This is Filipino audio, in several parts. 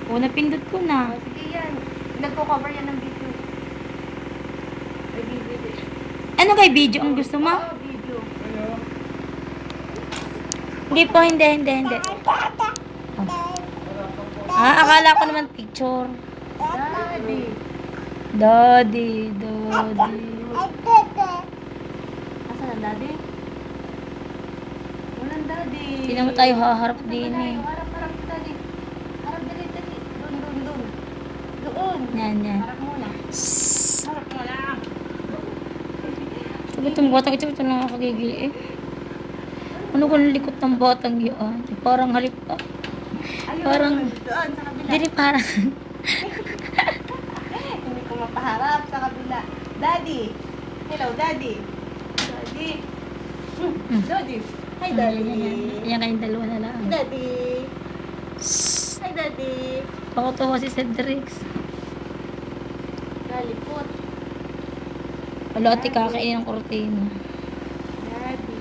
O, napindot ko na. Oh, sige yan. Nagko-cover yan ng video. Ay, video. Ano kay video ang gusto mo? Oo, video. Hindi po, hindi. Ah, akala ko naman picture. Daddy. Daddy. Asan ang daddy? Walang daddy. Hindi naman tayo haharap din eh. Harap, daddy. Harap, dali. Doon. Doon. Yan. Harap muna. Harap muna. Sabi itong batang ito nakakagigil eh. Ano kung likot ng batang yun? Parang halip pa. Ayun, Parang, doon, sa kabila. hindi parang, Hindi ko mapaharap sa kabila. Daddy. Hello, daddy. Daddy. Daddy. Hi, daddy. Yan kayong dalawa na lang. Daddy. Hi, daddy. Pakutuwa si Cedrix. Lalipot. Wala ati kakain ng kortina. Daddy.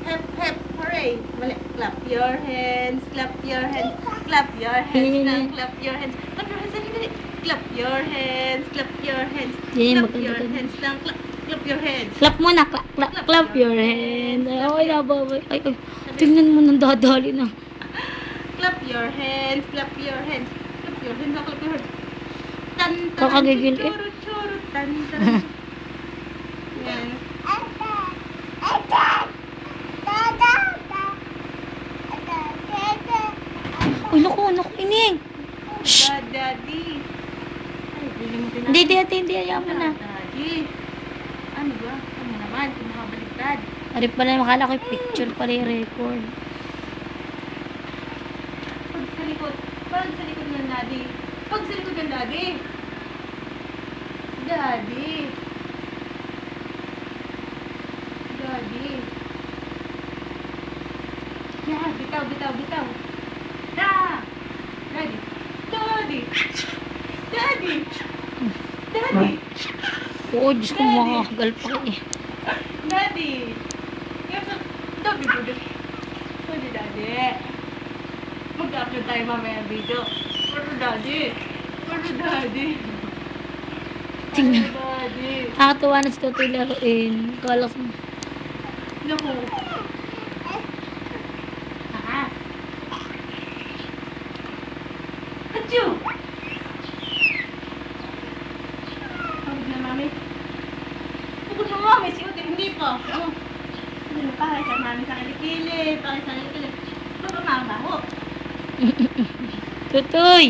Hep, hooray. Mali. Clap your hands. Clap your hands. Clap your hands lang. Clap your hands. Clap your hands. Dali. Clap your hands. Clap your hands. Yan, Clap your maganda. hands lang. Clap your hands. Clap mo na, clap your hands. Ay, nababay. Ay, tingnan mo nang dadali na. Clap your hands. Clap your hands. Clap your hands. Clap your hands. Tan, tan, Kakagigil eh. choro, choro, tan, tan. Yan. Uy, naku, ining. Daddy. Ay, bili mo Hindi, ayaw mo na. Daddy. Ano ba? Ano naman? Pinakabaliktad. Ari pala, makala ko yung picture pala yung record. Pag sa likod. Pag sa likod ng daddy. Pag sa likod ng daddy. Daddy. Daddy. Yeah, bitaw. Da! Daddy. Daddy. Oo, Diyos ko, makakagal pa eh. Daddy. Daddy. Mag-upload tayo mamaya ng video. Pero daddy. Tingnan. Daddy. Nakakatuwa na si Totoy laruin. Kala ko, Naku. Achoo! Pagod na mami. Si Uti, hindi pa. Oh. Pakay sa mami sa kilikili. Baba mamaho. Totoy!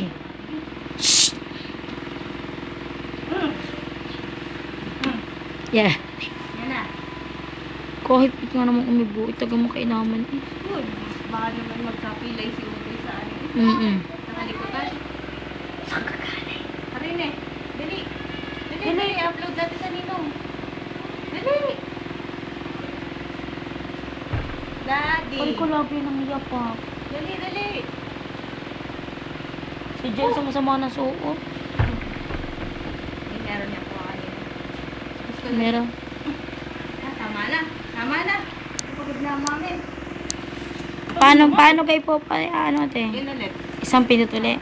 Mm. Yeah. Yan na. Kahit nga naman umibo, itaga mo kainaman eh. Good. Baka naman magkapilay si Uti sa akin. Sa kalikutan. Saan ka galing? Arin eh. Dali. Upload natin sa Ninong. Dali. Daddy. Ay ko lagi nang yapak. Dali. Si Jen sama ng suot. Meron niya po kanina. Gusto niya. Meron. Tama na. Pagod na mami. Paano kayo po pa, ano te? Yun ulit. Isang pinut ulit.